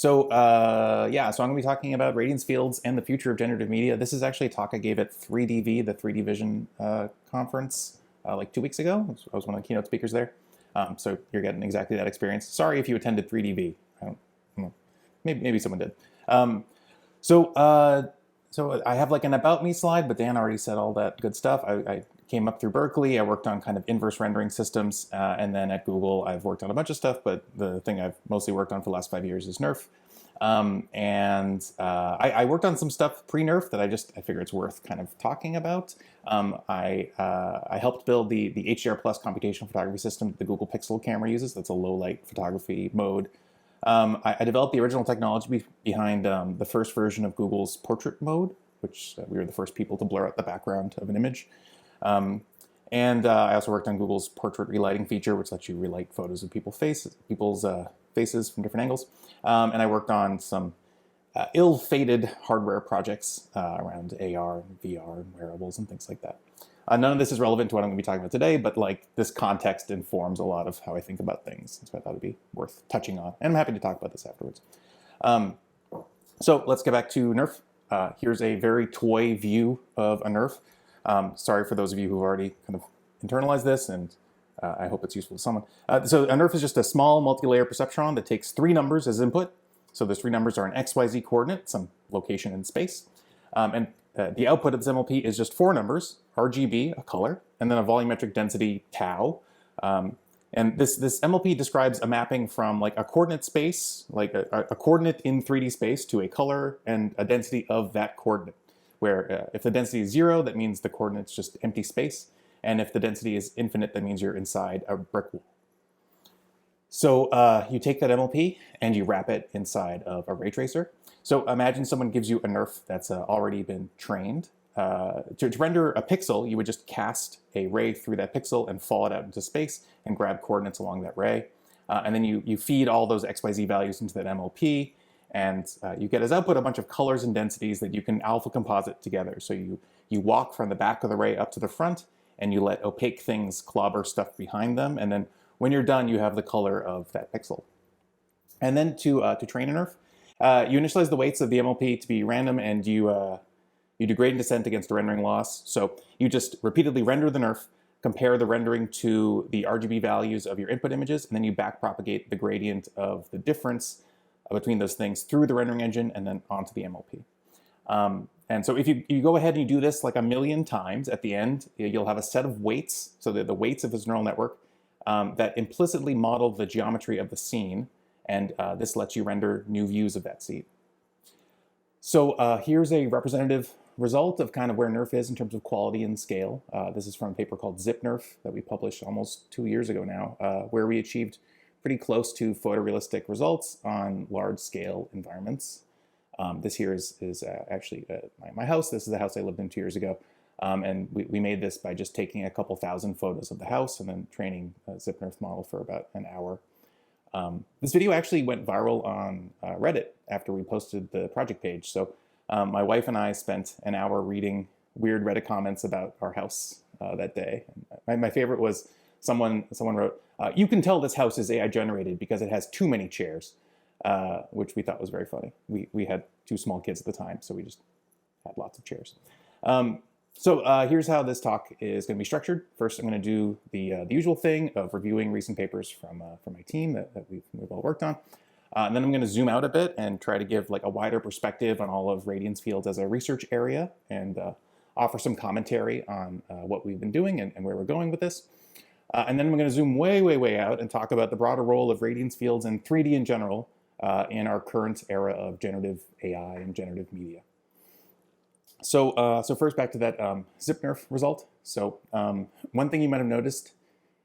Yeah, so I'm going to be talking about radiance fields and the future of generative media. This is actually a talk I gave at 3DV, the 3D Vision conference, like 2 weeks ago. I was one of the keynote speakers there. So you're getting exactly that experience. Sorry if you attended 3DV. I don't know. Maybe someone did. So I have like an about me slide, but Dan already said all that good stuff. I came up through Berkeley. I worked on kind of inverse rendering systems. And then at Google, I've worked on a bunch of stuff, but the thing I've mostly worked on for the last 5 years is NeRF. I worked on some stuff pre-NeRF that I figure it's worth kind of talking about. I helped build the HDR Plus computational photography system that the Google Pixel camera uses. That's a low light photography mode. I developed the original technology behind the first version of Google's portrait mode, which we were the first people to blur out the background of an image. I also worked on Google's portrait relighting feature, which lets you relight photos of people's faces from different angles. And I worked on some ill-fated hardware projects around AR and VR and wearables and things like that. None of this is relevant to what I'm going to be talking about today, but like this context informs a lot of how I think about things. So I thought it'd be worth touching on. And I'm happy to talk about this afterwards. So let's get back to NeRF. Here's a very toy view of a NeRF. Sorry for those of you who've already kind of internalized this, and I hope it's useful to someone. So a NeRF is just a small multi-layer perceptron that takes 3 numbers as input. So those 3 numbers are an XYZ coordinate, some location in space. The output of this MLP is just 4 numbers, RGB, a color, and then a volumetric density, tau. And this MLP describes a mapping from like a coordinate space, like a coordinate in 3D space, to a color and a density of that coordinate. Where if the density is 0, that means the coordinate's just empty space. And if the density is infinite, that means you're inside a brick wall. So you take that MLP and you wrap it inside of a ray tracer. So imagine someone gives you a NeRF that's already been trained. To render a pixel, you would just cast a ray through that pixel and fall it out into space and grab coordinates along that ray. And then you feed all those XYZ values into that MLP. And you get as output a bunch of colors and densities that you can alpha composite together. So you walk from the back of the ray up to the front, and you let opaque things clobber stuff behind them. And then when you're done, you have the color of that pixel. And then to train a NeRF, you initialize the weights of the MLP to be random, and you do gradient descent against the rendering loss. So you just repeatedly render the NeRF, compare the rendering to the RGB values of your input images, and then you backpropagate the gradient of the difference between those things through the rendering engine and then onto the MLP. And so if you go ahead and you do this like 1,000,000 times, at the end, you'll have a set of weights, so the weights of this neural network, that implicitly model the geometry of the scene, and this lets you render new views of that scene. So here's a representative result of kind of where NeRF is in terms of quality and scale. This is from a paper called ZipNeRF that we published almost 2 years ago now, where we achieved pretty close to photorealistic results on large-scale environments. This here is actually my house. This is the house I lived in 2 years ago. And we made this by just taking a couple thousand photos of the house and then training a ZipNeRF model for about an hour. This video actually went viral on Reddit after we posted the project page. So my wife and I spent an hour reading weird Reddit comments about our house that day. My favorite was someone wrote, "You can tell this house is AI generated because it has too many chairs," which we thought was very funny. We had 2 small kids at the time, so we just had lots of chairs. Here's how this talk is going to be structured. First, I'm going to do the usual thing of reviewing recent papers from my team that we've all worked on. And then I'm going to zoom out a bit and try to give like a wider perspective on all of radiance fields as a research area, and offer some commentary on what we've been doing and where we're going with this. And then I'm going to zoom way, way, way out and talk about the broader role of radiance fields and 3D in general in our current era of generative AI and generative media. So first, back to that ZipNeRF result. So one thing you might have noticed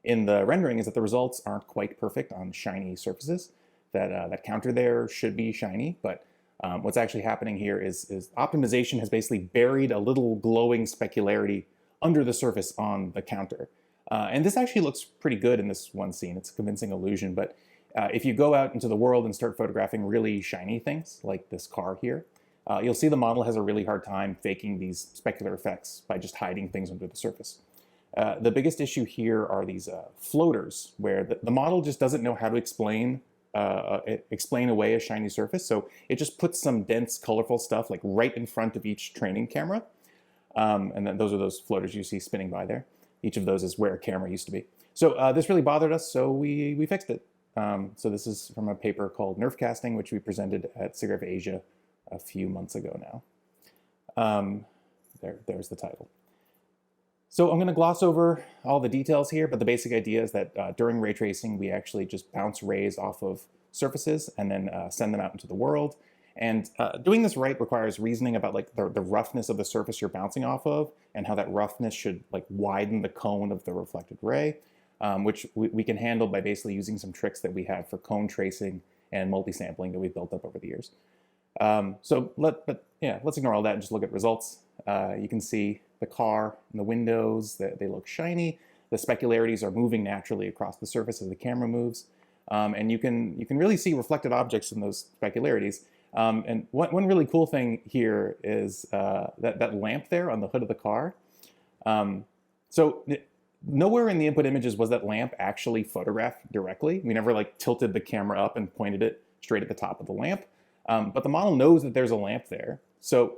in the rendering is that the results aren't quite perfect on shiny surfaces. That counter there should be shiny, but what's actually happening here is optimization has basically buried a little glowing specularity under the surface on the counter. And this actually looks pretty good in this one scene. It's a convincing illusion, but if you go out into the world and start photographing really shiny things, like this car here, you'll see the model has a really hard time faking these specular effects by just hiding things under the surface. The biggest issue here are these floaters, where the model just doesn't know how to explain explain away a shiny surface. So it just puts some dense, colorful stuff like right in front of each training camera. And then those are those floaters you see spinning by there. Each of those is where a camera used to be. So this really bothered us, so we fixed it. So this is from a paper called NeRF casting, which we presented at SIGGRAPH Asia a few months ago now. There's the title. So I'm going to gloss over all the details here, but the basic idea is that during ray tracing, we actually just bounce rays off of surfaces and then send them out into the world. And doing this right requires reasoning about like the roughness of the surface you're bouncing off of and how that roughness should like widen the cone of the reflected ray, which we can handle by basically using some tricks that we have for cone tracing and multi-sampling that we've built up over the years. Let's ignore all that and just look at results. You can see the car and the windows, they look shiny. The specularities are moving naturally across the surface as the camera moves. And you can really see reflected objects in those specularities. And one really cool thing here is that lamp there on the hood of the car. Nowhere in the input images was that lamp actually photographed directly. We never like tilted the camera up and pointed it straight at the top of the lamp. But the model knows that there's a lamp there. So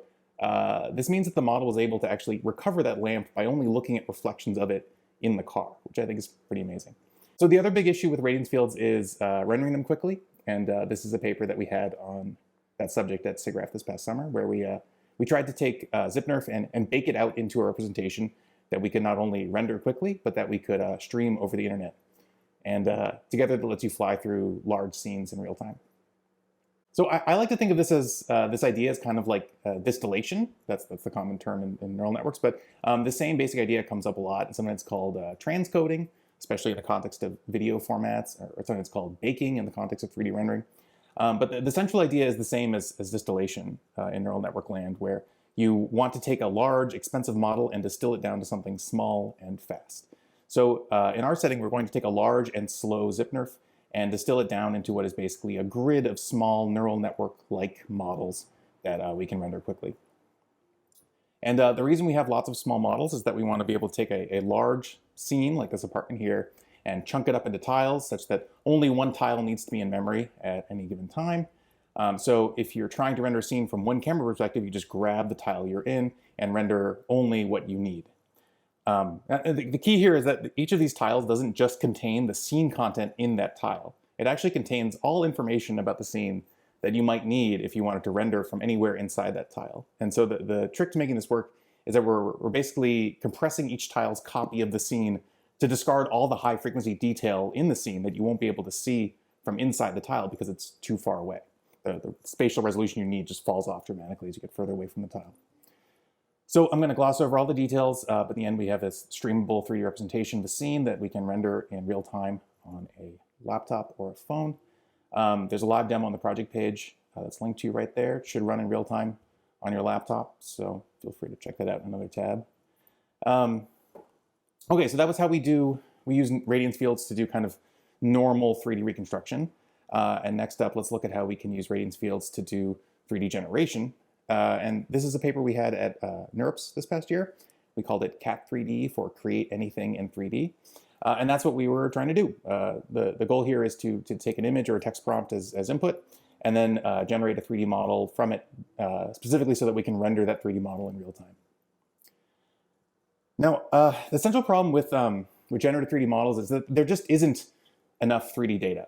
this means that the model was able to actually recover that lamp by only looking at reflections of it in the car, which I think is pretty amazing. So the other big issue with radiance fields is rendering them quickly. And this is a paper that we had on that subject at SIGGRAPH this past summer, where we tried to take ZipNeRF and bake it out into a representation that we could not only render quickly, but that we could stream over the internet. And together that lets you fly through large scenes in real time. So I like to think of this as this idea as kind of like distillation. That's the common term in neural networks. But the same basic idea comes up a lot in something that's called transcoding, especially in the context of video formats, or something that's called baking in the context of 3D rendering. But the central idea is the same as distillation in neural network land, where you want to take a large, expensive model and distill it down to something small and fast. So in our setting, we're going to take a large and slow ZipNeRF and distill it down into what is basically a grid of small neural network-like models that we can render quickly. And the reason we have lots of small models is that we want to be able to take a large scene, like this apartment here, and chunk it up into tiles such that only one tile needs to be in memory at any given time. So if you're trying to render a scene from one camera perspective, you just grab the tile you're in and render only what you need. The key here is that each of these tiles doesn't just contain the scene content in that tile. It actually contains all information about the scene that you might need if you wanted to render from anywhere inside that tile. And so the trick to making this work is that we're basically compressing each tile's copy of the scene to discard all the high frequency detail in the scene that you won't be able to see from inside the tile because it's too far away. The spatial resolution you need just falls off dramatically as you get further away from the tile. So I'm going to gloss over all the details, but at the end we have this streamable 3D representation of the scene that we can render in real time on a laptop or a phone. There's a live demo on the project page that's linked to you right there. It should run in real time on your laptop, so feel free to check that out in another tab. Okay, so that was how we use radiance fields to do kind of normal 3D reconstruction. And next up, let's look at how we can use radiance fields to do 3D generation. And this is a paper we had at NeRFs this past year. We called it Cat3D for Create Anything in 3D. And that's what we were trying to do. The goal here is to take an image or a text prompt as input, and then generate a 3D model from it, specifically so that we can render that 3D model in real time. Now, the central problem with generative 3D models is that there just isn't enough 3D data.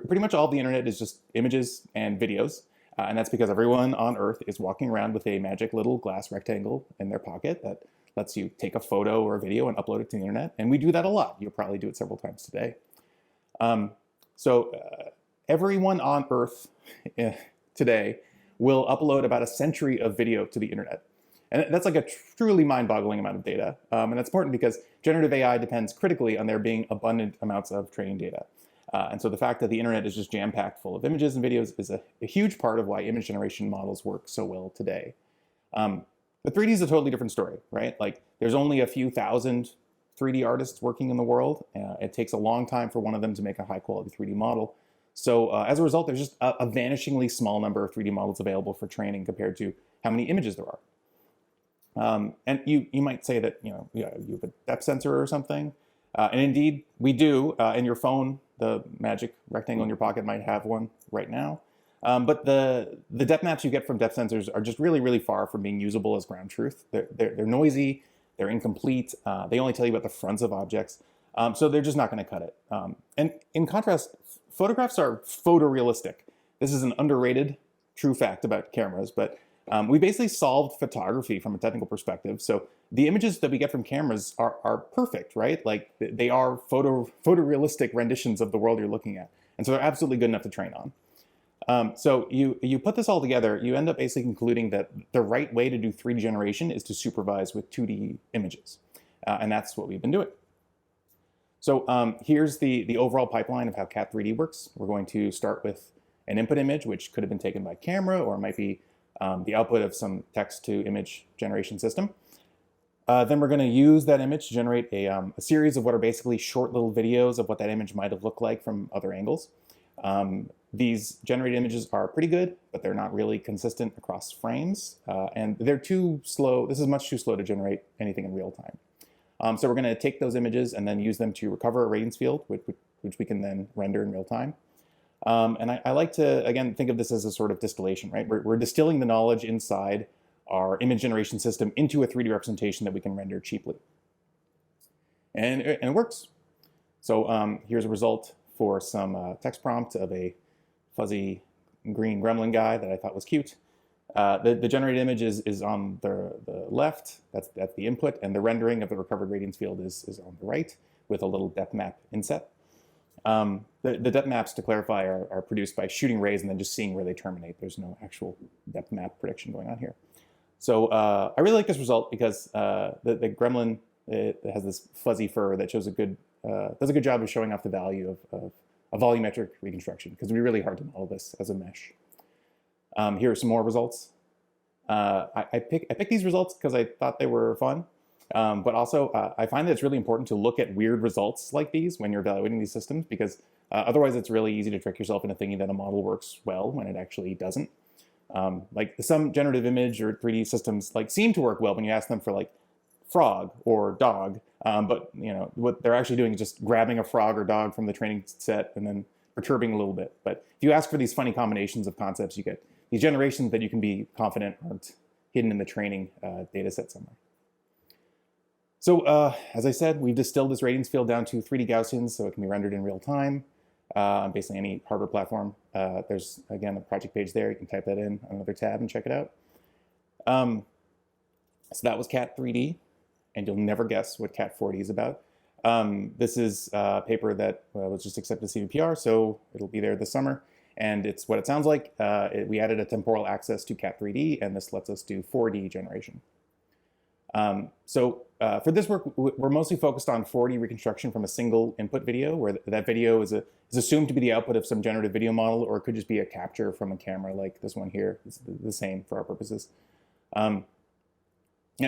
Pretty much all the internet is just images and videos. And that's because everyone on Earth is walking around with a magic little glass rectangle in their pocket that lets you take a photo or a video and upload it to the internet. And we do that a lot. You'll probably do it several times today. Everyone on Earth today will upload about a century of video to the internet. And that's like a truly mind-boggling amount of data. And that's important because generative AI depends critically on there being abundant amounts of training data. And so the fact that the internet is just jam-packed full of images and videos is a huge part of why image generation models work so well today. But 3D is a totally different story, right? Like there's only a few thousand 3D artists working in the world. It takes a long time for one of them to make a high-quality 3D model. So as a result, there's just a vanishingly small number of 3D models available for training compared to how many images there are. And you might say that you have a depth sensor or something. And indeed, we do. In your phone, the magic rectangle in your pocket might have one right now. But the depth maps you get from depth sensors are just really, really far from being usable as ground truth. They're noisy, they're incomplete, they only tell you about the fronts of objects, so they're just not going to cut it. And in contrast, photographs are photorealistic. This is an underrated true fact about cameras, but we basically solved photography from a technical perspective. So the images that we get from cameras are perfect, right? Like they are photorealistic renditions of the world you're looking at. And so they're absolutely good enough to train on. So you put this all together, you end up basically concluding that the right way to do 3D generation is to supervise with 2D images. And that's what we've been doing. So here's the overall pipeline of how Cat3D works. We're going to start with an input image, which could have been taken by camera, or it might be the output of some text to image generation system. Then we're going to use that image to generate a series of what are basically short little videos of what that image might have looked like from other angles. These generated images are pretty good, but they're not really consistent across frames, and they're too slow. This is much too slow to generate anything in real time. So we're going to take those images and then use them to recover a radiance field, which we can then render in real time. And I like to, again, think of this as a sort of distillation, right? We're distilling the knowledge inside our image generation system into a 3D representation that we can render cheaply. And it works. So here's a result for some text prompt of a fuzzy green gremlin guy that I thought was cute. The generated image is on the left, that's the input, and the rendering of the recovered radiance field is on the right with a little depth map inset. The depth maps, to clarify, are produced by shooting rays and then just seeing where they terminate. There's no actual depth map prediction going on here. So I really like this result because the gremlin, it has this fuzzy fur that shows does a good job of showing off the value of a volumetric reconstruction, because it would be really hard to model this as a mesh. Here are some more results. I picked these results because I thought they were fun, but also I find that it's really important to look at weird results like these when you're evaluating these systems, because otherwise it's really easy to trick yourself into thinking that a model works well when it actually doesn't. Like some generative image or 3D systems seem to work well when you ask them for frog or dog, but what they're actually doing is just grabbing a frog or dog from the training set and then perturbing a little bit. But if you ask for these funny combinations of concepts, you get these generations that you can be confident aren't hidden in the training data set somewhere. So as I said, we've distilled this radiance field down to 3D Gaussians so it can be rendered in real time on basically any hardware platform. There's, again, a project page there. You can type that in on another tab and check it out. So that was Cat3D, and you'll never guess what Cat4D is about. This is a paper that was just accepted to CVPR, so it'll be there this summer. And it's what it sounds like. We added a temporal access to Cat3D, and this lets us do 4D generation. For this work, we're mostly focused on 4D reconstruction from a single input video, where that video is assumed to be the output of some generative video model, or it could just be a capture from a camera like this one here. It's the same for our purposes.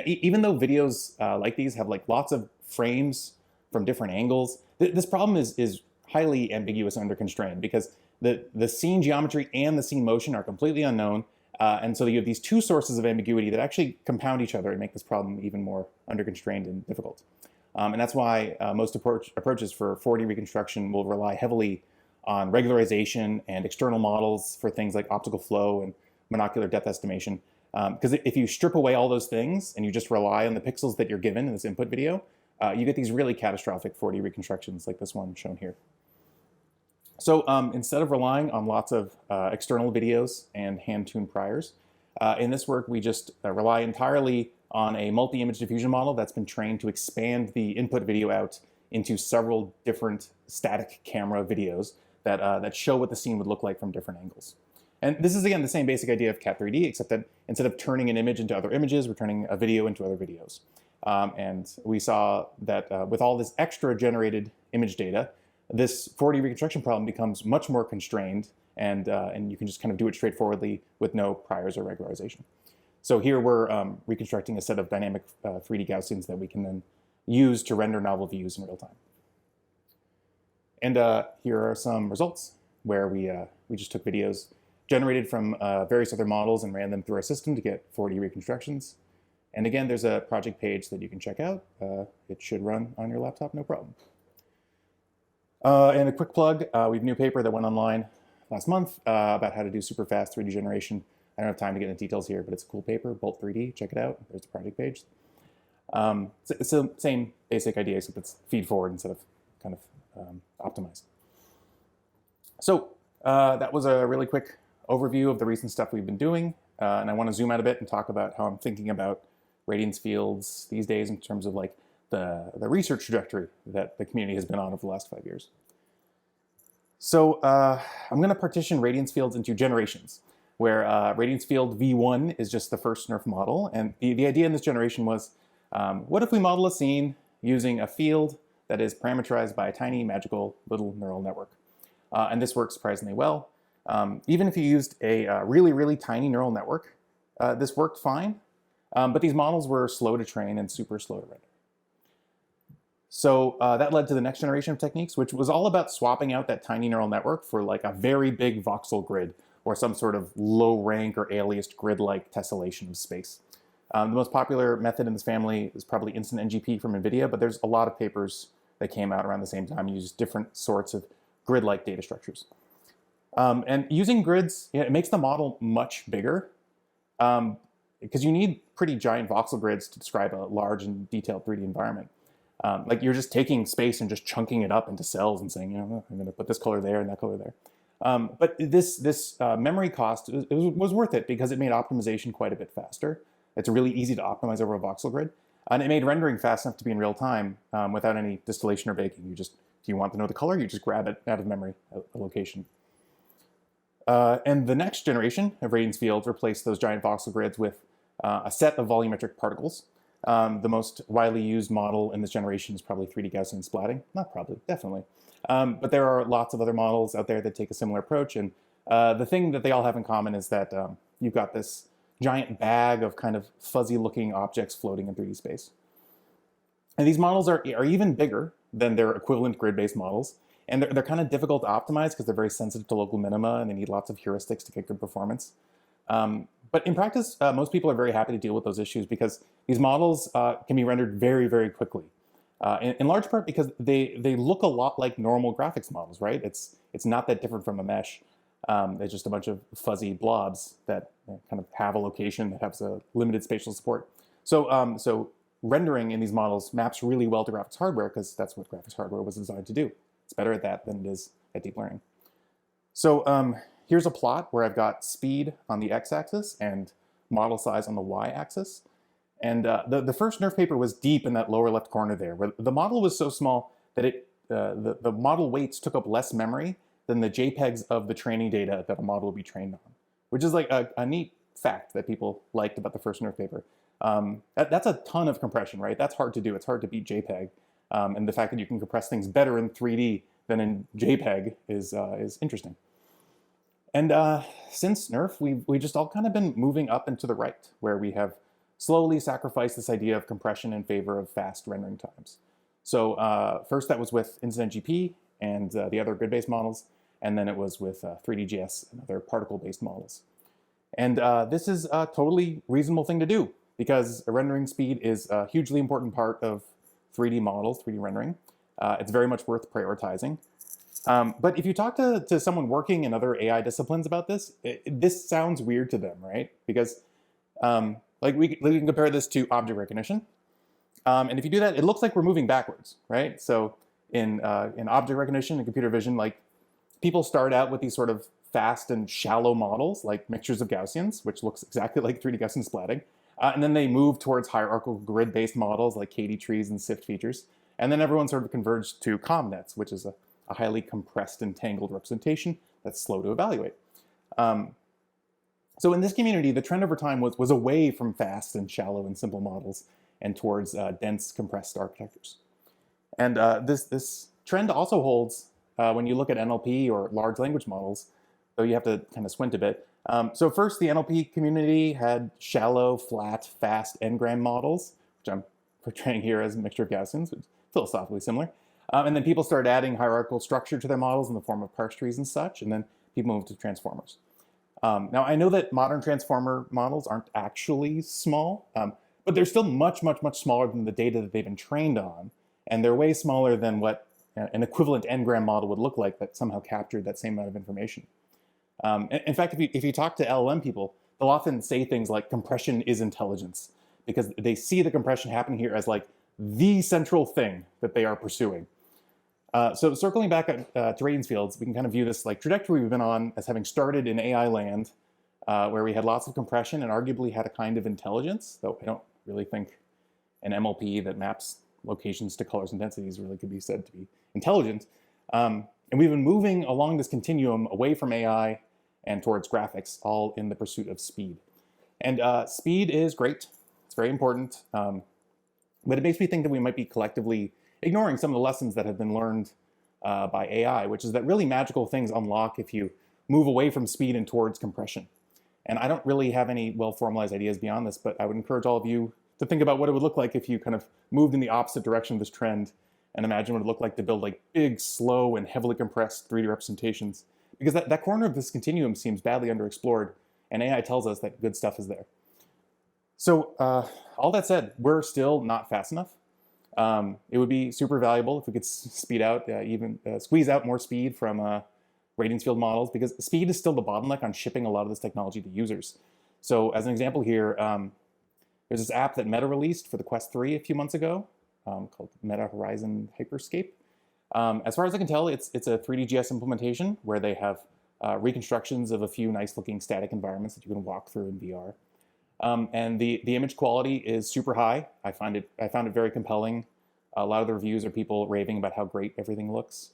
Even though videos like these have lots of frames from different angles, this problem is highly ambiguous under constraint, because the scene geometry and the scene motion are completely unknown. And so you have these two sources of ambiguity that actually compound each other and make this problem even more under-constrained and difficult. And that's why most approaches for 4D reconstruction will rely heavily on regularization and external models for things like optical flow and monocular depth estimation. Because if you strip away all those things and you just rely on the pixels that you're given in this input video, you get these really catastrophic 4D reconstructions like this one shown here. So instead of relying on lots of external videos and hand-tuned priors, in this work we just rely entirely on a multi-image diffusion model that's been trained to expand the input video out into several different static camera videos that show what the scene would look like from different angles. And this is, again, the same basic idea of Cat3D, except that instead of turning an image into other images, we're turning a video into other videos. And we saw that with all this extra generated image data, this 4D reconstruction problem becomes much more constrained, and you can just kind of do it straightforwardly with no priors or regularization. So here we're reconstructing a set of dynamic 3D Gaussians that we can then use to render novel views in real time. And here are some results where we just took videos generated from various other models and ran them through our system to get 4D reconstructions. And again, there's a project page that you can check out. It should run on your laptop, no problem. And a quick plug, we have a new paper that went online last month about how to do super fast 3D generation. I don't have time to get into details here, but it's a cool paper, Bolt 3D, check it out. There's the project page. It's the same basic idea, except it's feed forward instead of kind of optimized. So that was a really quick overview of the recent stuff we've been doing. And I want to zoom out a bit and talk about how I'm thinking about Radiance fields these days in terms of like the research trajectory that the community has been on over the last 5 years. So I'm going to partition Radiance fields into generations, where Radiance field V1 is just the first NeRF model. And the idea in this generation was, what if we model a scene using a field that is parameterized by a tiny, magical little neural network? And this works surprisingly well. Even if you used a really, really tiny neural network, this worked fine. But these models were slow to train and super slow to render. So that led to the next generation of techniques, which was all about swapping out that tiny neural network for like a very big voxel grid or some sort of low rank or aliased grid-like tessellation of space. The most popular method in this family is probably instant NGP from NVIDIA, but there's a lot of papers that came out around the same time and use different sorts of grid-like data structures. And using grids, it makes the model much bigger because you need pretty giant voxel grids to describe a large and detailed 3D environment. Like you're just taking space and just chunking it up into cells and saying, you know, I'm going to put this color there and that color there. But this memory cost was worth it because it made optimization quite a bit faster. It's really easy to optimize over a voxel grid. And it made rendering fast enough to be in real time without any distillation or baking. You just, if you want to know the color, you just grab it out of memory, a location. And the next generation of Radiance fields replaced those giant voxel grids with a set of volumetric particles. The most widely used model in this generation is probably 3D Gaussian splatting. Not probably, definitely. But there are lots of other models out there that take a similar approach. And the thing that they all have in common is that you've got this giant bag of kind of fuzzy-looking objects floating in 3D space. And these models are even bigger than their equivalent grid-based models. And they're kind of difficult to optimize because they're very sensitive to local minima and they need lots of heuristics to get good performance. But in practice, most people are very happy to deal with those issues because these models can be rendered very, very quickly. In large part because they look a lot like normal graphics models, right? It's not that different from a mesh. They're just a bunch of fuzzy blobs that kind of have a location that has a limited spatial support. So rendering in these models maps really well to graphics hardware because that's what graphics hardware was designed to do. It's better at that than it is at deep learning. So here's a plot where I've got speed on the x-axis and model size on the y-axis. And the first NeRF paper was deep in that lower left corner there, where the model was so small that the model weights took up less memory than the JPEGs of the training data that a model will be trained on, which is like a neat fact that people liked about the first NeRF paper. That's a ton of compression, right? That's hard to do. It's hard to beat JPEG. And the fact that you can compress things better in 3D than in JPEG is interesting. And since NeRF, we've just all kind of been moving up and to the right, where we have slowly sacrificed this idea of compression in favor of fast rendering times. So first that was with Instant GP and the other grid-based models, and then it was with 3DGS and other particle-based models. And this is a totally reasonable thing to do because rendering speed is a hugely important part of 3D models, 3D rendering. It's very much worth prioritizing. But if you talk to someone working in other AI disciplines about this, this sounds weird to them, right? Because like we can compare this to object recognition. And if you do that, it looks like we're moving backwards, right? So in object recognition and computer vision, like people start out with these sort of fast and shallow models, like mixtures of Gaussians, which looks exactly like 3D Gaussian splatting. And then they move towards hierarchical grid-based models like KD trees and SIFT features. And then everyone sort of converged to COMNETs, which is a highly compressed and tangled representation that's slow to evaluate. So in this community, the trend over time was away from fast and shallow and simple models and towards dense, compressed architectures. And this trend also holds when you look at NLP or large language models, though you have to kind of squint a bit. So first, the NLP community had shallow, flat, fast n-gram models, which I'm portraying here as a mixture of Gaussians, which is philosophically similar. And then people started adding hierarchical structure to their models in the form of parse trees and such, and then people moved to transformers. Now, I know that modern transformer models aren't actually small, but they're still much, much, much smaller than the data that they've been trained on, and they're way smaller than what an equivalent n-gram model would look like that somehow captured that same amount of information. In fact, if you talk to LLM people, they'll often say things like compression is intelligence, because they see the compression happening here as like the central thing that they are pursuing. So circling back to Radiance fields, we can kind of view this like trajectory we've been on as having started in AI land, where we had lots of compression and arguably had a kind of intelligence, though I don't really think an MLP that maps locations to colors and densities really could be said to be intelligent. And we've been moving along this continuum away from AI and towards graphics, all in the pursuit of speed. And speed is great. It's very important. But it makes me think that we might be collectively ignoring some of the lessons that have been learned by AI, which is that really magical things unlock if you move away from speed and towards compression. And I don't really have any well-formalized ideas beyond this, but I would encourage all of you to think about what it would look like if you kind of moved in the opposite direction of this trend, and imagine what it would look like to build like big, slow, and heavily compressed 3D representations. Because that corner of this continuum seems badly underexplored, and AI tells us that good stuff is there. So all that said, we're still not fast enough. It would be super valuable if we could speed out, squeeze out more speed from Radiance field models, because speed is still the bottleneck on shipping a lot of this technology to users. So as an example here, there's this app that Meta released for the Quest 3 a few months ago called Meta Horizon Hyperscape. As far as I can tell, it's a 3D.js implementation where they have reconstructions of a few nice looking static environments that you can walk through in VR. And the image quality is super high. I found it very compelling. A lot of the reviews are people raving about how great everything looks.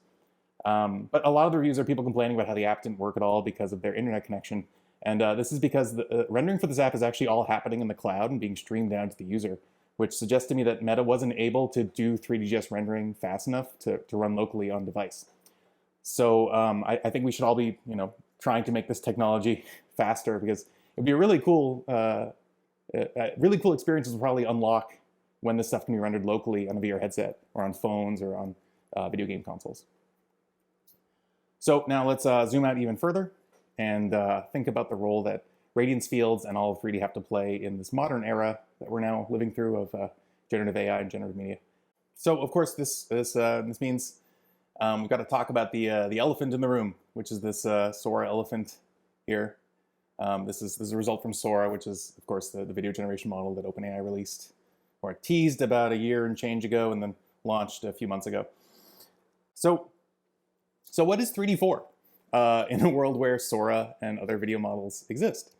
But a lot of the reviews are people complaining about how the app didn't work at all because of their internet connection. And this is because the rendering for this app is actually all happening in the cloud and being streamed down to the user, which suggests to me that Meta wasn't able to do 3D.js rendering fast enough to run locally on device. So I think we should all be, trying to make this technology faster, because it'd be a really cool experiences will probably unlock when this stuff can be rendered locally on a VR headset or on phones or on video game consoles. So now let's zoom out even further and think about the role that Radiance fields and all of 3D have to play in this modern era that we're now living through of generative AI and generative media. So of course this means we've got to talk about the elephant in the room, which is this Sora elephant here. This is a result from Sora, which is of course the video generation model that OpenAI released, or teased about a year and change ago, and then launched a few months ago. So what is 3D for in a world where Sora and other video models exist?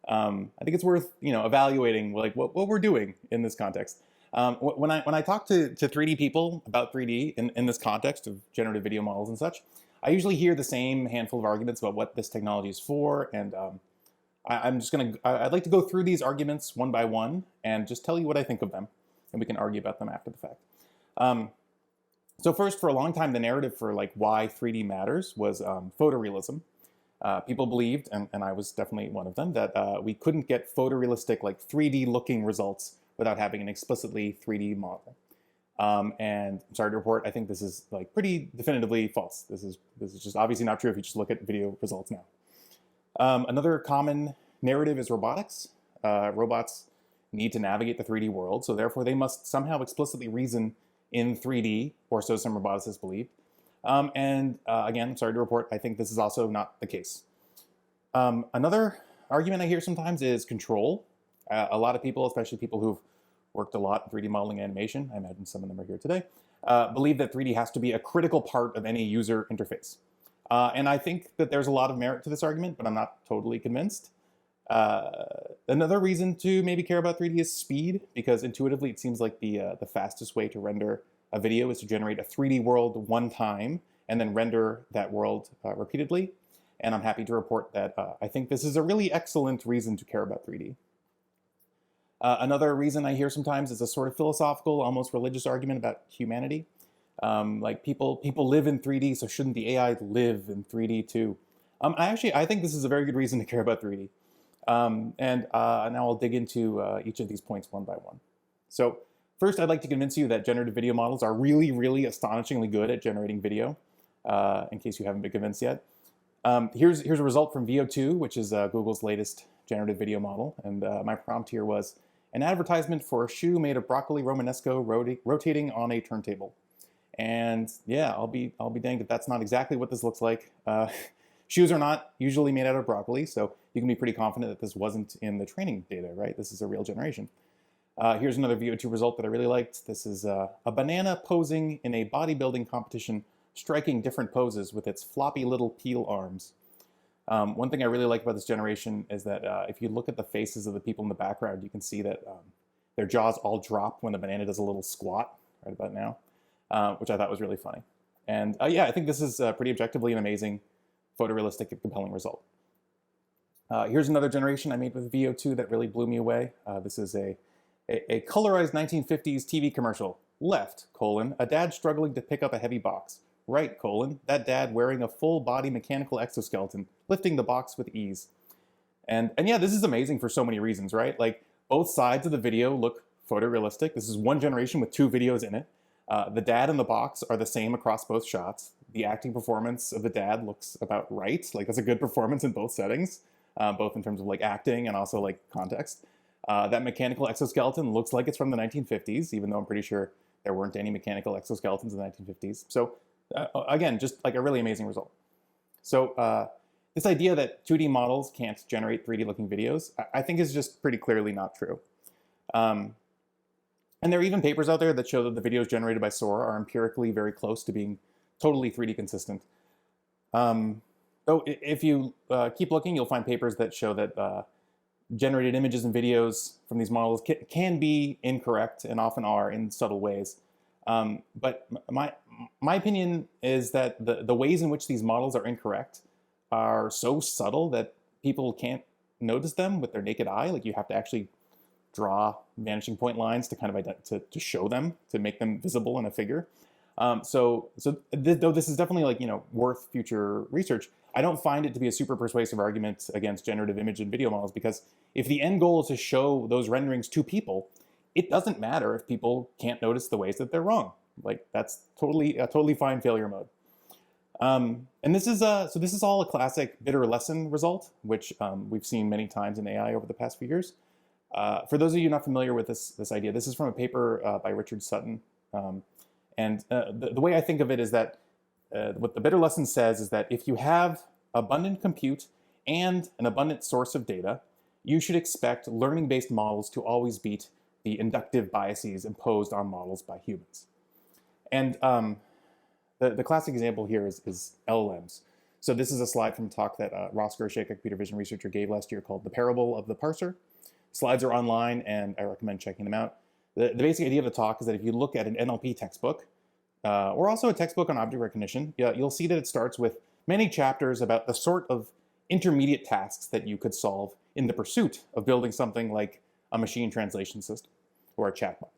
I think it's worth evaluating like what we're doing in this context. When I talk to 3D people about 3D in this context of generative video models and such, I usually hear the same handful of arguments about what this technology is for, and I'd like to go through these arguments one by one and just tell you what I think of them, and we can argue about them after the fact. So first, for a long time, the narrative for like why 3D matters was photorealism. People believed, and I was definitely one of them, that we couldn't get photorealistic, like 3D looking results without having an explicitly 3D model. And I'm sorry to report, I think this is like pretty definitively false. This is just obviously not true if you just look at video results now. Another common narrative is robotics. Robots need to navigate the 3D world, so therefore they must somehow explicitly reason in 3D, or so some roboticists believe. Again, I'm sorry to report, I think this is also not the case. Another argument I hear sometimes is control. A lot of people, especially people who've worked a lot in 3D modeling and animation, I imagine some of them are here today, believe that 3D has to be a critical part of any user interface. And I think that there's a lot of merit to this argument, but I'm not totally convinced. Another reason to maybe care about 3D is speed, because intuitively it seems like the fastest way to render a video is to generate a 3D world one time and then render that world repeatedly. And I'm happy to report that I think this is a really excellent reason to care about 3D. Another reason I hear sometimes is a sort of philosophical, almost religious argument about humanity. Like people live in 3D, so shouldn't the AI live in 3D too? I think this is a very good reason to care about 3D. Now I'll dig into each of these points one by one. So first, I'd like to convince you that generative video models are really, really astonishingly good at generating video, in case you haven't been convinced yet. Here's a result from VO2, which is Google's latest generative video model. And my prompt here was, an advertisement for a shoe made of broccoli romanesco rotating on a turntable. And yeah, I'll be danged if that's not exactly what this looks like. Shoes are not usually made out of broccoli, so you can be pretty confident that this wasn't in the training data, right? This is a real generation. Here's another VO2 result that I really liked. This is a banana posing in a bodybuilding competition, striking different poses with its floppy little peel arms. One thing I really like about this generation is that if you look at the faces of the people in the background, you can see that their jaws all drop when the banana does a little squat right about now, which I thought was really funny. And yeah, I think this is pretty objectively an amazing photorealistic and compelling result. Here's another generation I made with VO2 that really blew me away. This is a colorized 1950s TV commercial. Left, a dad struggling to pick up a heavy box. Right, that dad wearing a full body mechanical exoskeleton, lifting the box with ease. And yeah, this is amazing for so many reasons, right? Like, both sides of the video look photorealistic. This is one generation with 2 videos in it. The dad and the box are the same across both shots. The acting performance of the dad looks about right. Like, that's a good performance in both settings, both in terms of like acting and also like context. That mechanical exoskeleton looks like it's from the 1950s, even though I'm pretty sure there weren't any mechanical exoskeletons in the 1950s. So again, just like a really amazing result. So this idea that 2D models can't generate 3D looking videos, I think is just pretty clearly not true. And there are even papers out there that show that the videos generated by Sora are empirically very close to being totally 3D consistent. Though if you keep looking, you'll find papers that show that generated images and videos from these models can be incorrect and often are in subtle ways. But my opinion is that the ways in which these models are incorrect are so subtle that people can't notice them with their naked eye. Like, you have to actually draw vanishing point lines to kind of to show them, to make them visible in a figure. Though this is definitely, like, worth future research, I don't find it to be a super persuasive argument against generative image and video models, because if the end goal is to show those renderings to people, it doesn't matter if people can't notice the ways that they're wrong. Like, that's a totally fine failure mode. And this is all a classic bitter lesson result, which we've seen many times in AI over the past few years. For those of you not familiar with this idea, this is from a paper by Richard Sutton. The way I think of it is that what the bitter lesson says is that if you have abundant compute and an abundant source of data, you should expect learning-based models to always beat the inductive biases imposed on models by humans. And the classic example here is LLMs. So this is a slide from a talk that Ross Gershik, a computer vision researcher, gave last year called The Parable of the Parser. Slides are online, and I recommend checking them out. The basic idea of the talk is that if you look at an NLP textbook, or also a textbook on object recognition, you'll see that it starts with many chapters about the sort of intermediate tasks that you could solve in the pursuit of building something like a machine translation system or a chatbot.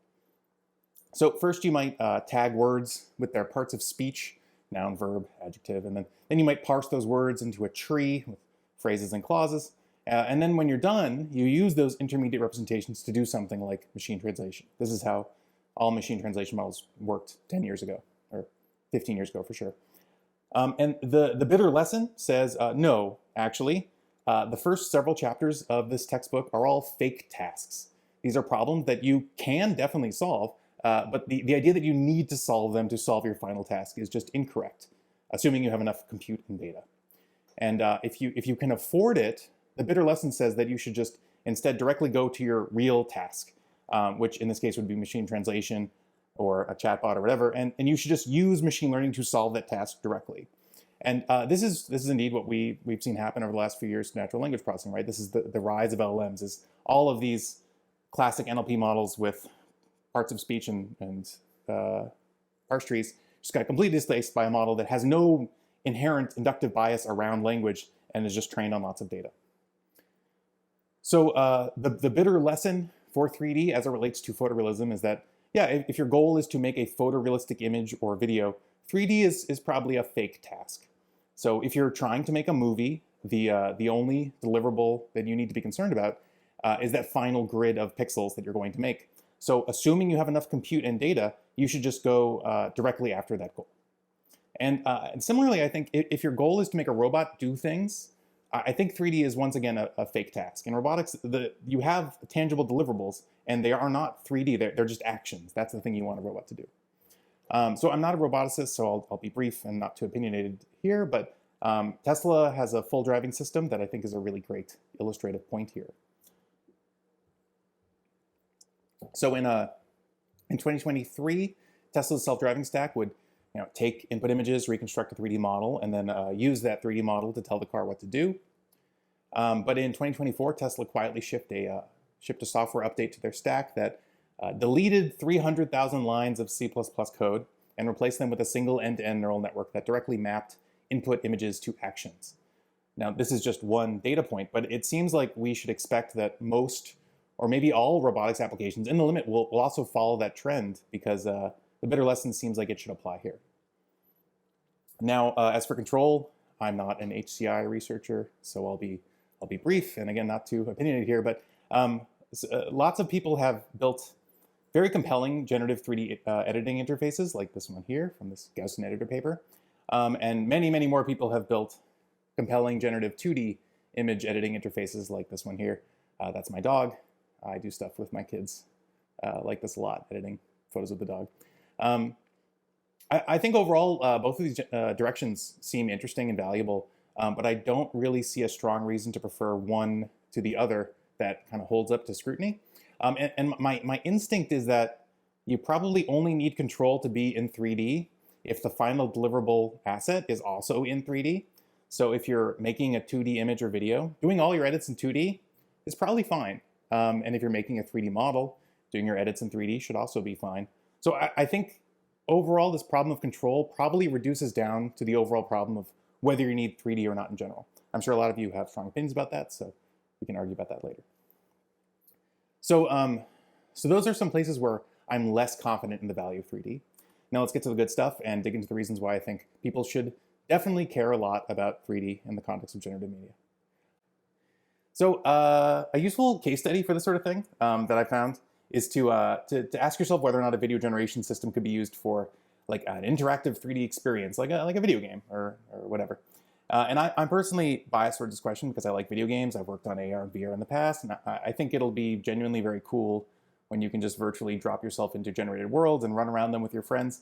So first you might tag words with their parts of speech, noun, verb, adjective, and then you might parse those words into a tree with phrases and clauses. And then when you're done, you use those intermediate representations to do something like machine translation. This is how all machine translation models worked 10 years ago, or 15 years ago for sure. And the bitter lesson says, no, actually, the first several chapters of this textbook are all fake tasks. These are problems that you can definitely solve, but the idea that you need to solve them to solve your final task is just incorrect, assuming you have enough compute and data. And if you can afford it, the bitter lesson says that you should just instead directly go to your real task, which in this case would be machine translation or a chatbot or whatever, and you should just use machine learning to solve that task directly. And this is indeed what we've seen happen over the last few years to natural language processing, right? This is the rise of LLMs, is all of these classic NLP models with parts of speech and parse trees just got completely displaced by a model that has no inherent inductive bias around language and is just trained on lots of data. So the bitter lesson for 3D as it relates to photorealism is that, yeah, if your goal is to make a photorealistic image or video, 3D is probably a fake task. So if you're trying to make a movie, the only deliverable that you need to be concerned about is that final grid of pixels that you're going to make. So assuming you have enough compute and data, you should just go directly after that goal. And similarly, I think if your goal is to make a robot do things, I think 3D is once again a fake task. In robotics, you have tangible deliverables, and they are not 3D. They're just actions. That's the thing you want a robot to do. So I'm not a roboticist, so I'll be brief and not too opinionated here, but Tesla has a full driving system that I think is a really great illustrative point here. So in 2023, Tesla's self-driving stack would take input images, reconstruct a 3D model, and then use that 3D model to tell the car what to do. But in 2024, Tesla quietly shipped a software update to their stack that deleted 300,000 lines of C++ code and replaced them with a single end-to-end neural network that directly mapped input images to actions. Now, this is just one data point, but it seems like we should expect that most, or maybe all robotics applications in the limit will also follow that trend, because the bitter lesson seems like it should apply here. Now, as for control, I'm not an HCI researcher, so I'll be brief, and again, not too opinionated here, but lots of people have built very compelling generative 3D editing interfaces, like this one here from this Gaussian editor paper. And many, many more people have built compelling generative 2D image editing interfaces like this one here. That's my dog. I do stuff with my kids like this a lot, editing photos of the dog. I think overall, both of these directions seem interesting and valuable, but I don't really see a strong reason to prefer one to the other that kind of holds up to scrutiny. And my instinct is that you probably only need control to be in 3D if the final deliverable asset is also in 3D. So if you're making a 2D image or video, doing all your edits in 2D is probably fine. And if you're making a 3D model, doing your edits in 3D should also be fine. So I think overall, this problem of control probably reduces down to the overall problem of whether you need 3D or not in general. I'm sure a lot of you have strong opinions about that, so we can argue about that later. So, so those are some places where I'm less confident in the value of 3D. Now let's get to the good stuff and dig into the reasons why I think people should definitely care a lot about 3D in the context of generative media. So a useful case study for this sort of thing that I found is to ask yourself whether or not a video generation system could be used for like an interactive 3D experience, like a video game or whatever. And I'm personally biased towards this question because I like video games. I've worked on AR and VR in the past, and I think it'll be genuinely very cool when you can just virtually drop yourself into generated worlds and run around them with your friends.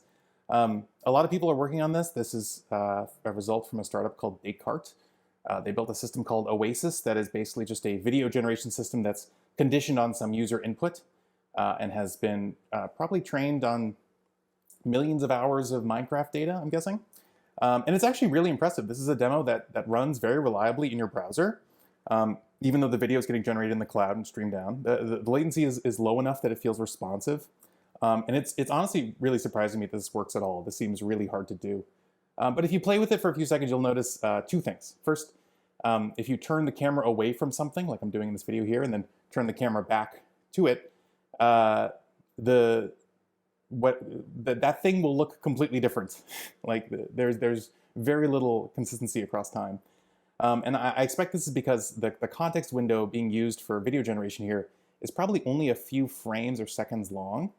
A lot of people are working on this. This is a result from a startup called Descartes. They built a system called Oasis that is basically just a video generation system that's conditioned on some user input and has been probably trained on millions of hours of Minecraft data, I'm guessing. And it's actually really impressive. This is a demo that runs very reliably in your browser, even though the video is getting generated in the cloud and streamed down. The latency is low enough that it feels responsive. And it's honestly really surprising me that this works at all. This seems really hard to do. But if you play with it for a few seconds, you'll notice two things. First, if you turn the camera away from something, like I'm doing in this video here, and then turn the camera back to it, that thing will look completely different. Like there's very little consistency across time. And I expect this is because the context window being used for video generation here is probably only a few frames or seconds long,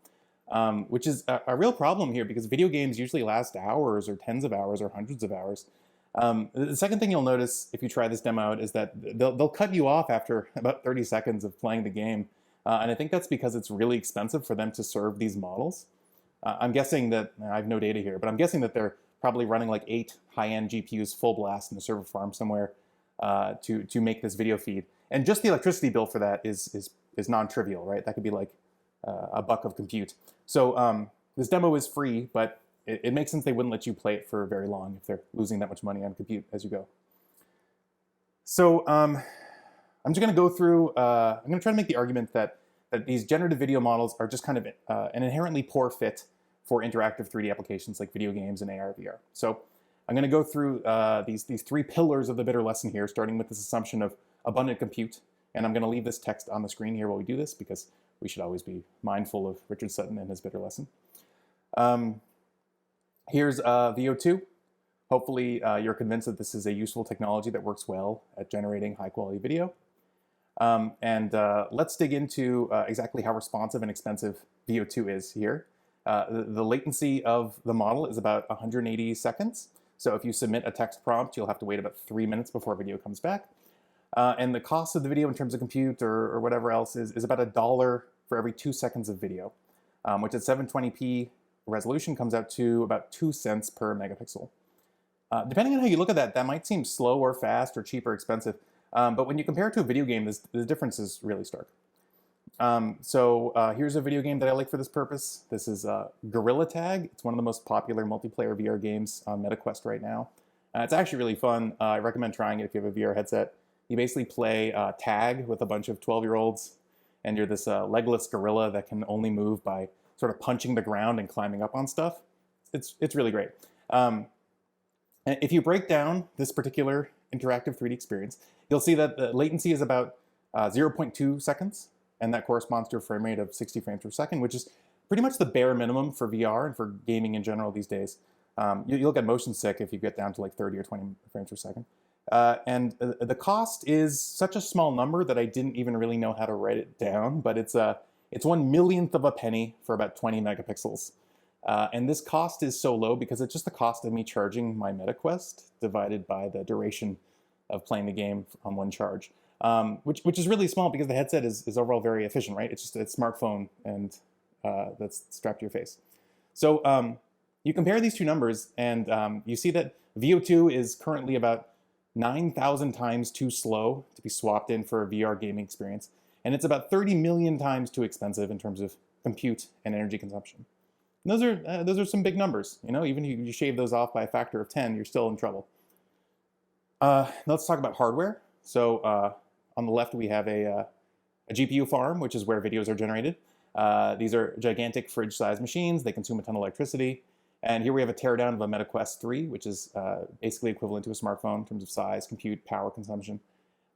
which is a real problem here because video games usually last hours or tens of hours or hundreds of hours. The second thing you'll notice if you try this demo out is that they'll cut you off after about 30 seconds of playing the game. And I think that's because it's really expensive for them to serve these models. I'm guessing that, I have no data here, but I'm guessing that they're probably running like 8 high-end GPUs full blast in a server farm somewhere to make this video feed. And just the electricity bill for that is non-trivial, right? That could be like a buck of compute. So this demo is free, but it makes sense they wouldn't let you play it for very long if they're losing that much money on compute as you go. So I'm just going to go through, I'm going to try to make the argument that these generative video models are just kind of an inherently poor fit for interactive 3D applications like video games and AR, VR. So I'm going to go through these three pillars of the bitter lesson here, starting with this assumption of abundant compute. And I'm going to leave this text on the screen here while we do this because we should always be mindful of Richard Sutton and his bitter lesson. Here's VO2. Hopefully you're convinced that this is a useful technology that works well at generating high quality video. Let's dig into exactly how responsive and expensive VO2 is here. The latency of the model is about 180 seconds. So if you submit a text prompt, you'll have to wait about 3 minutes before video comes back. And the cost of the video in terms of compute or whatever else is about $1 for every 2 seconds of video, which at 720p resolution comes out to about 2 cents per megapixel. Depending on how you look at that, that might seem slow or fast or cheap or expensive. But when you compare it to a video game, the difference is really stark. Here's a video game that I like for this purpose. This is Gorilla Tag. It's one of the most popular multiplayer VR games on MetaQuest right now. It's actually really fun. I recommend trying it if you have a VR headset. You basically play tag with a bunch of 12-year-olds, and you're this legless gorilla that can only move by sort of punching the ground and climbing up on stuff. It's really great. If you break down this particular interactive 3D experience, you'll see that the latency is about 0.2 seconds, and that corresponds to a frame rate of 60 frames per second, which is pretty much the bare minimum for VR and for gaming in general these days. You'll get motion sick if you get down to like 30 or 20 frames per second. The cost is such a small number that I didn't even really know how to write it down, but it's 1/1,000,000th of a penny for about 20 megapixels. And this cost is so low because it's just the cost of me charging my MetaQuest divided by the duration of playing the game on one charge, which is really small because the headset is overall very efficient, right? It's just a smartphone and that's strapped to your face. So you compare these two numbers and you see that VO2 is currently about 9,000 times too slow to be swapped in for a VR gaming experience. And it's about 30 million times too expensive in terms of compute and energy consumption. And those are some big numbers. You know, even if you shave those off by a factor of 10, you're still in trouble. Let's talk about hardware. So on the left, we have a GPU farm, which is where videos are generated. These are gigantic fridge-sized machines. They consume a ton of electricity. And here we have a teardown of a MetaQuest 3, which is basically equivalent to a smartphone in terms of size, compute, power consumption.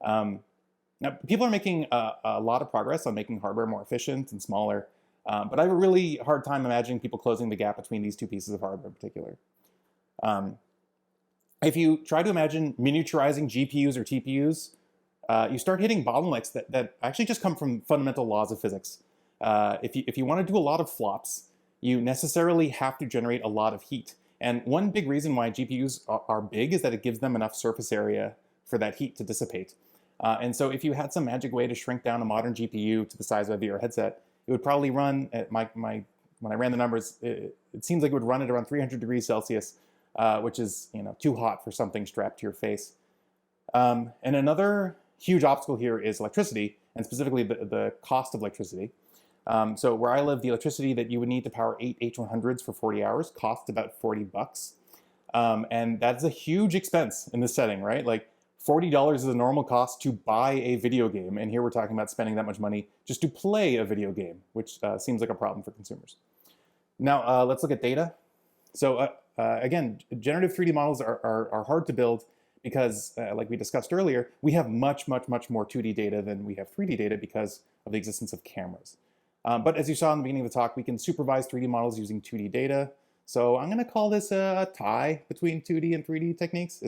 Now, people are making a lot of progress on making hardware more efficient and smaller. But I have a really hard time imagining people closing the gap between these two pieces of hardware in particular. If you try to imagine miniaturizing GPUs or TPUs, you start hitting bottlenecks that actually just come from fundamental laws of physics. If you want to do a lot of flops, you necessarily have to generate a lot of heat. And one big reason why GPUs are big is that it gives them enough surface area for that heat to dissipate. And so if you had some magic way to shrink down a modern GPU to the size of a VR headset, it would probably run at when I ran the numbers, it seems like it would run at around 300 degrees Celsius, which is too hot for something strapped to your face. And another huge obstacle here is electricity, and specifically the cost of electricity. So where I live, the electricity that you would need to power 8 H100s for 40 hours costs about $40. And that's a huge expense in this setting, right? Like $40 is the normal cost to buy a video game. And here we're talking about spending that much money just to play a video game, which seems like a problem for consumers. Now, let's look at data. So again, generative 3D models are hard to build because, like we discussed earlier, we have much more 2D data than we have 3D data because of the existence of cameras. But as you saw in the beginning of the talk, we can supervise 3D models using 2D data. So I'm going to call this a tie between 2D and 3D techniques.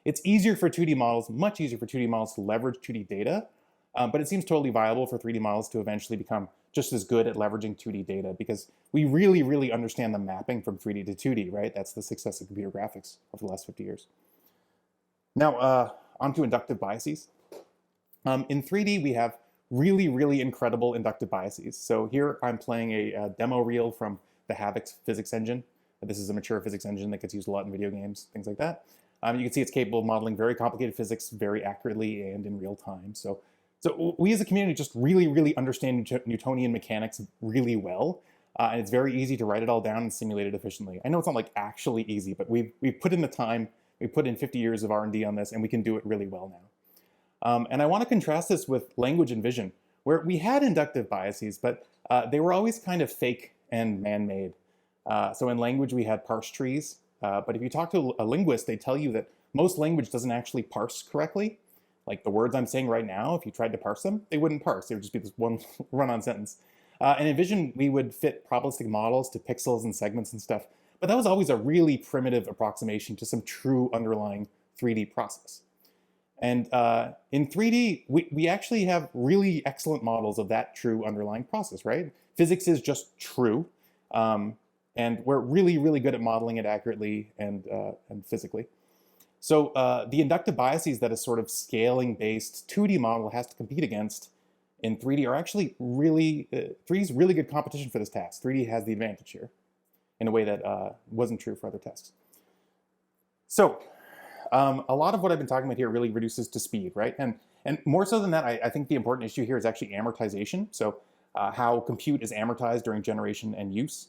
It's easier for 2D models, much easier for 2D models to leverage 2D data, but it seems totally viable for 3D models to eventually become just as good at leveraging 2D data because we really understand the mapping from 3D to 2D, right? That's the success of computer graphics over the last 50 years. Now, onto inductive biases. In 3D, we have really incredible inductive biases. So here I'm playing a demo reel from the Havoc physics engine. This is a mature physics engine that gets used a lot in video games, things like that. You can see it's capable of modeling very complicated physics very accurately and in real time. So we as a community just really understand Newtonian mechanics really well. And it's very easy to write it all down and simulate it efficiently. I know it's not like actually easy, but we've put in the time, we put in 50 years of R&D on this, and we can do it really well now. And I want to contrast this with language and vision, where we had inductive biases, but they were always kind of fake and man-made. So in language, we had parse trees. But if you talk to a linguist, they tell you that most language doesn't actually parse correctly. Like the words I'm saying right now, if you tried to parse them, they wouldn't parse. They would just be this one run-on sentence. And in vision, we would fit probabilistic models to pixels and segments and stuff. But that was always a really primitive approximation to some true underlying 3D process. And in 3D, we actually have really excellent models of that true underlying process, right? Physics is just true. And we're really good at modeling it accurately and physically. So the inductive biases that a sort of scaling-based 2D model has to compete against in 3D are actually 3D is really good competition for this task. 3D has the advantage here. in a way that wasn't true for other tasks. So a lot of what I've been talking about here really reduces to speed, right? And more so than that, I think the important issue here is actually amortization. So how compute is amortized during generation and use.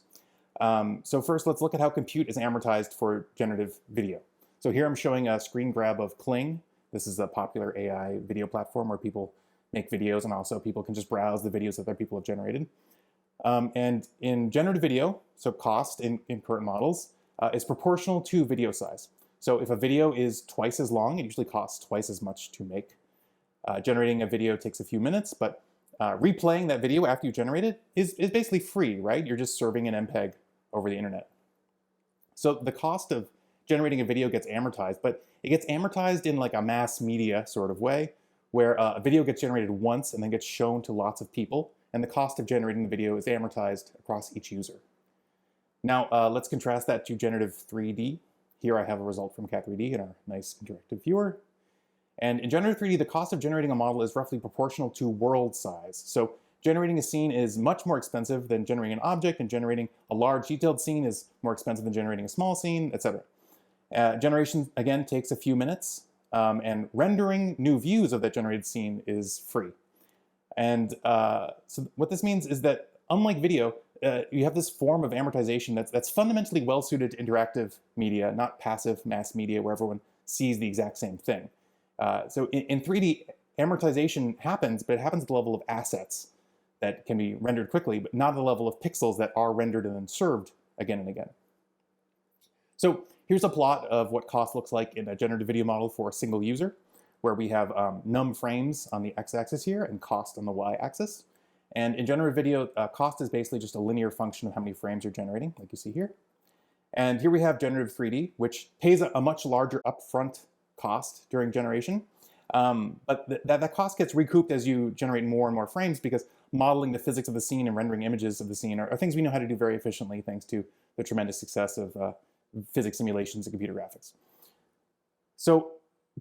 So first, let's look at how compute is amortized for generative video. So here I'm showing a screen grab of Kling. This is a popular AI video platform where people make videos, and also people can just browse the videos that other people have generated. And in generative video, so cost in current models is proportional to video size. So if a video is twice as long, it usually costs twice as much to make. Generating a video takes a few minutes, but replaying that video after you generate it is basically free, right? You're just serving an MPEG over the internet. So the cost of generating a video gets amortized, but it gets amortized in like a mass media sort of way, where a video gets generated once and then gets shown to lots of people, and the cost of generating the video is amortized across each user. Now, let's contrast that to generative 3D. Here I have a result from Cat3D in our nice interactive viewer. And in generative 3D, the cost of generating a model is roughly proportional to world size. So generating a scene is much more expensive than generating an object, and generating a large detailed scene is more expensive than generating a small scene, etc. Generation, again, takes a few minutes, and rendering new views of that generated scene is free. And so what this means is that, unlike video, you have this form of amortization that's fundamentally well-suited to interactive media, not passive mass media where everyone sees the exact same thing. So in 3D, amortization happens, but it happens at the level of assets that can be rendered quickly, but not at the level of pixels that are rendered and then served again and again. So here's a plot of what cost looks like in a generative video model for a single user, where we have num frames on the x-axis here and cost on the y-axis. And in generative video, cost is basically just a linear function of how many frames you're generating, like you see here. And here we have generative 3D, which pays a much larger upfront cost during generation. But that cost gets recouped as you generate more and more frames, because modeling the physics of the scene and rendering images of the scene are things we know how to do very efficiently thanks to the tremendous success of physics simulations and computer graphics. So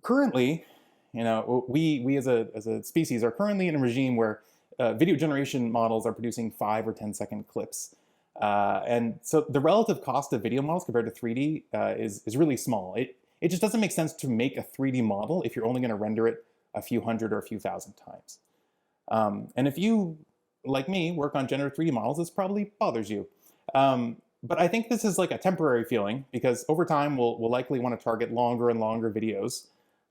currently, we as a species are currently in a regime where video generation models are producing 5 or 10-second clips. And so the relative cost of video models compared to 3D is really small. It just doesn't make sense to make a 3D model if you're only going to render it a few hundred or a few thousand times. And if you, like me, work on generative 3D models, this probably bothers you. But I think this is like a temporary feeling, because over time we'll likely want to target longer and longer videos,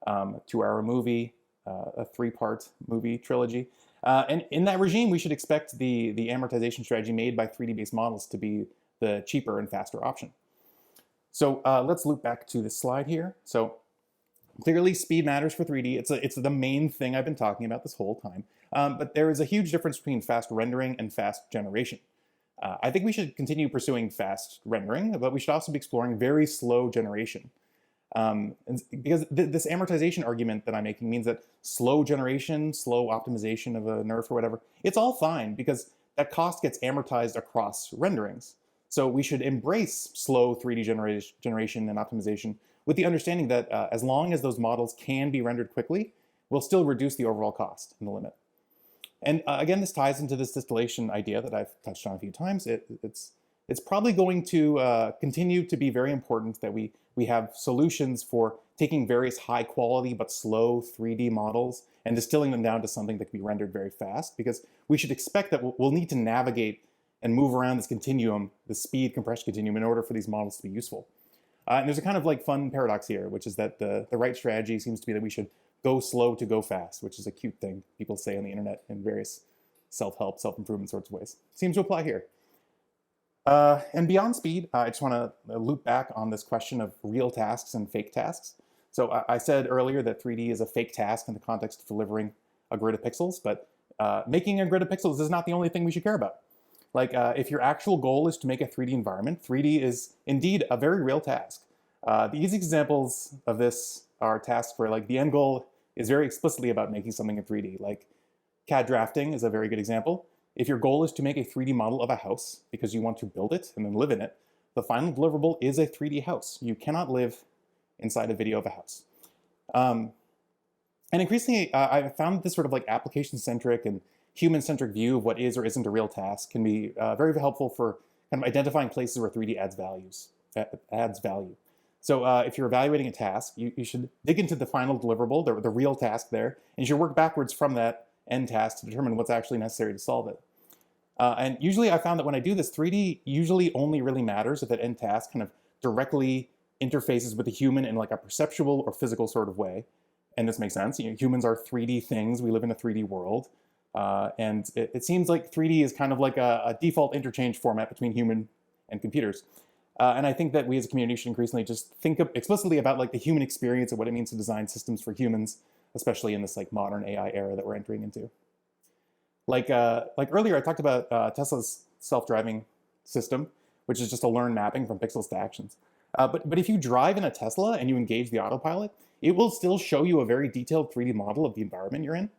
a 2-hour movie, a 3-part movie trilogy. And in that regime, we should expect the amortization strategy made by 3D-based models to be the cheaper and faster option. So let's loop back to this slide here. So clearly speed matters for 3D. It's the main thing I've been talking about this whole time. But there is a huge difference between fast rendering and fast generation. I think we should continue pursuing fast rendering, but we should also be exploring very slow generation. Because this amortization argument that I'm making means that slow generation, slow optimization of a NeRF or whatever, it's all fine because that cost gets amortized across renderings. So we should embrace slow 3D generation and optimization with the understanding that as long as those models can be rendered quickly, we'll still reduce the overall cost in the limit. And again, this ties into this distillation idea that I've touched on a few times. It's probably going to continue to be very important that we have solutions for taking various high quality but slow 3D models and distilling them down to something that can be rendered very fast, because we should expect that we'll need to navigate and move around this continuum, the speed compression continuum, in order for these models to be useful. And there's a kind of like fun paradox here, which is that the right strategy seems to be that we should go slow to go fast, which is a cute thing people say on the internet in various self-help, self-improvement sorts of ways. Seems to apply here. And beyond speed, I just want to loop back on this question of real tasks and fake tasks. So I said earlier that 3D is a fake task in the context of delivering a grid of pixels, but making a grid of pixels is not the only thing we should care about. Like if your actual goal is to make a 3D environment, 3D is indeed a very real task. The easy examples of this are tasks where like the end goal is very explicitly about making something in 3D. Like CAD drafting is a very good example. If your goal is to make a 3D model of a house because you want to build it and then live in it, the final deliverable is a 3D house. You cannot live inside a video of a house. And increasingly, I've found this sort of like application-centric and human-centric view of what is or isn't a real task can be very helpful for kind of identifying places where 3D adds value. So if you're evaluating a task, you should dig into the final deliverable, the real task there, and you should work backwards from that end task to determine what's actually necessary to solve it. And usually I found that when I do this, 3D usually only really matters if that end task kind of directly interfaces with the human in like a perceptual or physical sort of way. And this makes sense. Humans are 3D things. We live in a 3D world. And it seems like 3D is kind of like a default interchange format between human and computers. And I think that we as a community should increasingly just think explicitly about like the human experience and what it means to design systems for humans, especially in this like modern AI era that we're entering into. Like earlier, I talked about Tesla's self-driving system, which is just a learned mapping from pixels to actions. But if you drive in a Tesla and you engage the autopilot, it will still show you a very detailed 3D model of the environment you're in.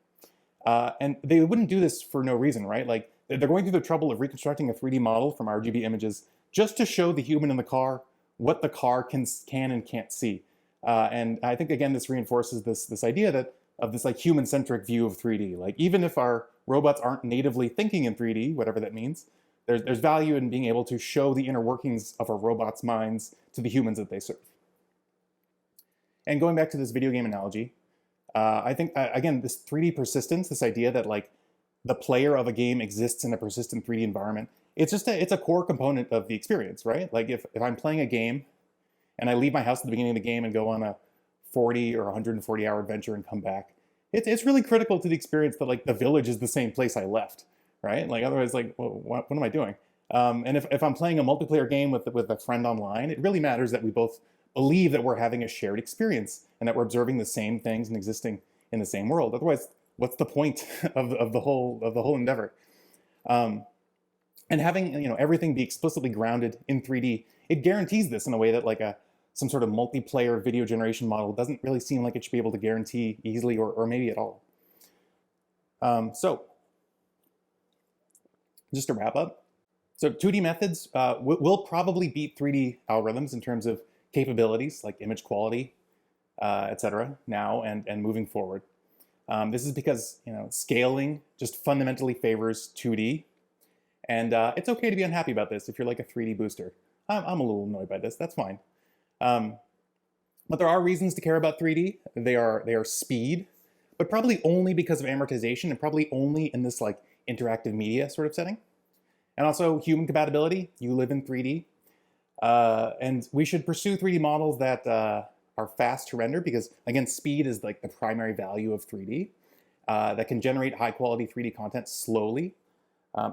And they wouldn't do this for no reason, right? Like they're going through the trouble of reconstructing a 3D model from RGB images just to show the human in the car what the car can and can't see. And I think, again, this reinforces this idea of this like human-centric view of 3D. Like even if our robots aren't natively thinking in 3D, whatever that means, there's value in being able to show the inner workings of our robots' minds to the humans that they serve. And going back to this video game analogy, I think, again, this 3D persistence, this idea that like the player of a game exists in a persistent 3D environment, it's a core component of the experience, right? Like if I'm playing a game and I leave my house at the beginning of the game and go on a 40 or 140 hour adventure and come back, it's really critical to the experience that like the village is the same place I left, right? Like otherwise, like, well, what am I doing? And if I'm playing a multiplayer game with a friend online, it really matters that we both believe that we're having a shared experience and that we're observing the same things and existing in the same world. Otherwise, what's the point of the whole endeavor? And having everything be explicitly grounded in 3D, it guarantees this in a way that like some sort of multiplayer video generation model doesn't really seem like it should be able to guarantee easily or maybe at all. So just to wrap up, so 2D methods will probably beat 3D algorithms in terms of capabilities like image quality, etc. now and moving forward. This is because scaling just fundamentally favors 2D. And it's okay to be unhappy about this if you're like a 3D booster. I'm a little annoyed by this, that's fine. But there are reasons to care about 3D. They are speed, but probably only because of amortization and probably only in this like interactive media sort of setting. And also human compatibility, you live in 3D. And we should pursue 3D models that are fast to render because, again, speed is like the primary value of 3D that can generate high quality 3D content slowly.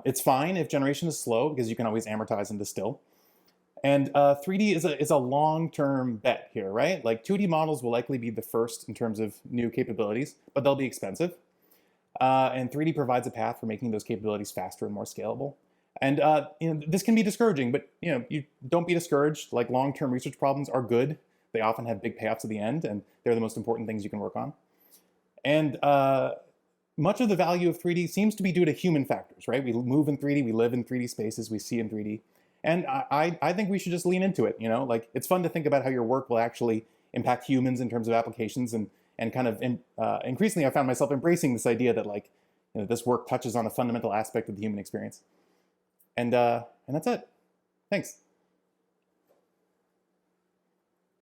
It's fine if generation is slow because you can always amortize and distill. And 3D is a long-term bet here, right? Like 2D models will likely be the first in terms of new capabilities, but they'll be expensive. And 3D provides a path for making those capabilities faster and more scalable. And this can be discouraging, but you don't be discouraged. Like long-term research problems are good. They often have big payoffs at the end, and they're the most important things you can work on. And much of the value of 3D seems to be due to human factors, right? We move in 3D, we live in 3D spaces, we see in 3D. And I think we should just lean into it, Like it's fun to think about how your work will actually impact humans in terms of applications and kind of increasingly I found myself embracing this idea that like this work touches on a fundamental aspect of the human experience. And that's it. Thanks.